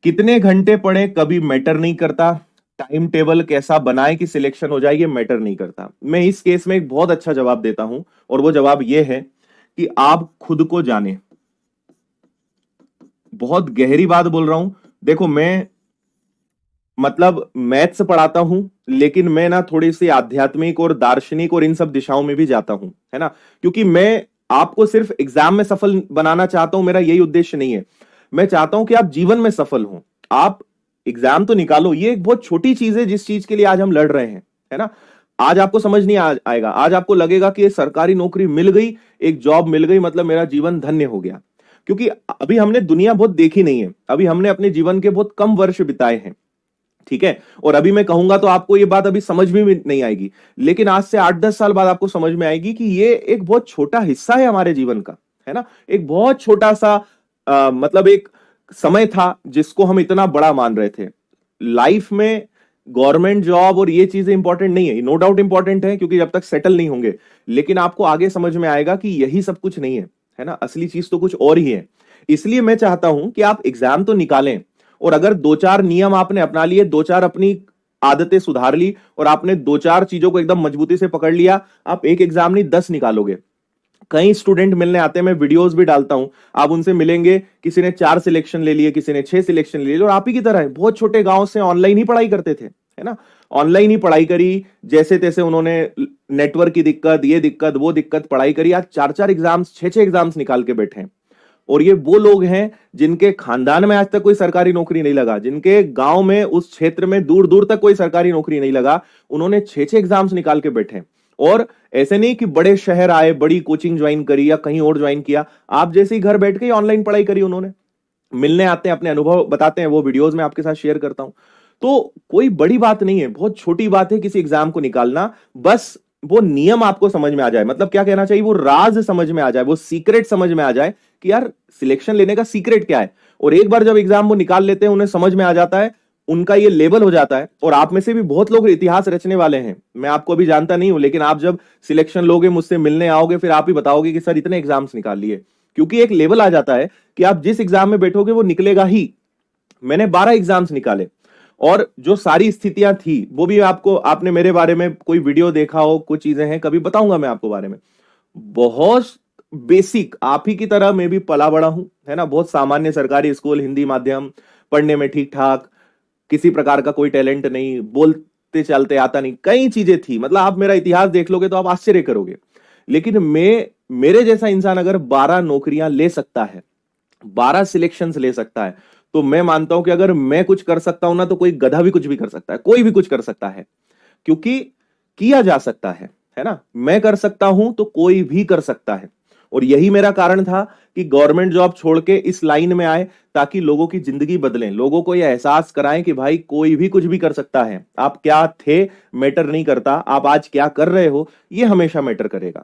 कितने घंटे पढ़े कभी मैटर नहीं करता। टाइम टेबल कैसा बनाए कि सिलेक्शन हो जाए ये मैटर नहीं करता। मैं इस केस में एक बहुत अच्छा जवाब देता हूं, और वो जवाब ये है कि आप खुद को जाने। बहुत गहरी बात बोल रहा हूं। देखो, मैं मतलब मैथ्स पढ़ाता हूं, लेकिन मैं ना थोड़ी सी आध्यात्मिक और दार्शनिक और इन सब दिशाओं में भी जाता हूं, है ना। क्योंकि मैं आपको सिर्फ एग्जाम में सफल बनाना चाहता हूं, मेरा यही उद्देश्य नहीं है। मैं चाहता हूं कि आप जीवन में सफल हो। आप एग्जाम तो निकालो, ये एक बहुत छोटी चीज है जिस चीज के लिए आज हम लड़ रहे हैं, है ना। आज आपको समझ नहीं आएगा, आज आपको लगेगा कि सरकारी नौकरी मिल गई, एक जॉब मिल गई, मतलब मेरा जीवन धन्य हो गया। क्योंकि अभी हमने दुनिया बहुत देखी नहीं है, अभी हमने अपने जीवन के बहुत कम वर्ष बिताए हैं, ठीक है। और अभी मैं कहूंगा तो आपको ये बात अभी समझ में भी नहीं आएगी, लेकिन आज से 8-10 साल बाद आपको समझ में आएगी कि ये एक बहुत छोटा हिस्सा है हमारे जीवन का, है ना। एक बहुत छोटा सा मतलब एक समय था जिसको हम इतना बड़ा मान रहे थे। लाइफ में गवर्नमेंट जॉब और ये चीजें इंपॉर्टेंट नहीं है, नो डाउट इंपॉर्टेंट है, क्योंकि जब तक सेटल नहीं होंगे, लेकिन आपको आगे समझ में आएगा कि यही सब कुछ नहीं है ना। असली चीज तो कुछ और ही है। इसलिए मैं चाहता हूं कि आप एग्जाम तो निकालें, और अगर 2-4 नियम आपने अपना लिए, 2-4 अपनी आदतें सुधार ली, और आपने 2-4 चीजों को एकदम मजबूती से पकड़ लिया, आप एक एग्जाम नहीं 10 निकालोगे। कई स्टूडेंट मिलने आते हैं, मैं वीडियोस भी डालता हूं, आप उनसे मिलेंगे, किसी ने 4 सिलेक्शन ले लिए, किसी ने 6 सिलेक्शन ले लिए, और आप ही की तरह है, बहुत छोटे गांव से ऑनलाइन ही पढ़ाई करते थे, है ना। ऑनलाइन ही पढ़ाई करी, जैसे तैसे उन्होंने नेटवर्क की दिक्कत, ये दिक्कत, वो दिक्कत, पढ़ाई करी, आज 4-4 एग्जाम्स, 6-6 एग्जाम्स निकाल के बैठे हैं। और ये वो लोग हैं जिनके खानदान में आज तक कोई सरकारी नौकरी नहीं लगा, जिनके गांव में, उस क्षेत्र में दूर दूर तक कोई सरकारी नौकरी नहीं लगा, उन्होंने 6-6 एग्जाम्स निकाल के बैठे। और ऐसे नहीं कि बड़े शहर आए, बड़ी कोचिंग ज्वाइन करी या कहीं और ज्वाइन किया, आप जैसे ही घर बैठ के ऑनलाइन पढ़ाई करी उन्होंने। मिलने आते हैं, अपने अनुभव बताते हैं, वो वीडियोस में आपके साथ शेयर करता हूं। तो कोई बड़ी बात नहीं है, बहुत छोटी बात है किसी एग्जाम को निकालना। बस वो नियम आपको समझ में आ जाए, मतलब क्या कहना चाहिए, वो राज समझ में आ जाए, वो सीक्रेट समझ में आ जाए कि यार सिलेक्शन लेने का सीक्रेट क्या है। और एक बार जब एग्जाम वो निकाल लेते हैं, उन्हें समझ में आ जाता है, उनका ये लेवल हो जाता है। और आप में से भी बहुत लोग इतिहास रचने वाले हैं, मैं आपको अभी जानता नहीं हूं, लेकिन आप जब सिलेक्शन लोगे, मुझसे मिलने आओगे, फिर आप ही बताओगे कि सर इतने एग्जाम्स निकाल लिए। क्योंकि एक लेवल आ जाता है कि आप जिस एग्जाम में बैठोगे वो निकलेगा ही। मैंने 12 एग्जाम्स निकाले, और जो सारी स्थितियां थी वो भी आपको, आपने मेरे बारे में कोई वीडियो देखा हो, कुछ चीजें हैं, कभी बताऊंगा मैं आपको बारे में। बहुत बेसिक, आप ही की तरह मैं भी पला बड़ा हूं, है ना। बहुत सामान्य सरकारी स्कूल, हिंदी माध्यम, पढ़ने में ठीक ठाक, किसी प्रकार का कोई टैलेंट नहीं, बोलते चलते आता नहीं, कई चीजें थी। मतलब आप मेरा इतिहास देख लोगे तो आप आश्चर्य करोगे। लेकिन मेरे जैसा इंसान अगर 12 नौकरियां ले सकता है, 12 सिलेक्शंस ले सकता है, तो मैं मानता हूं कि अगर मैं कुछ कर सकता हूं ना, तो कोई गधा भी कुछ भी कर सकता है, कोई भी कुछ कर सकता है। क्योंकि किया जा सकता है ना। मैं कर सकता हूं तो कोई भी कर सकता है। और यही मेरा कारण था कि गवर्नमेंट जॉब छोड़ के इस लाइन में आए, ताकि लोगों की जिंदगी बदलें, लोगों को यह एहसास कराएं कि भाई कोई भी कुछ भी कर सकता है। आप क्या थे मैटर नहीं करता, आप आज क्या कर रहे हो ये हमेशा मैटर करेगा।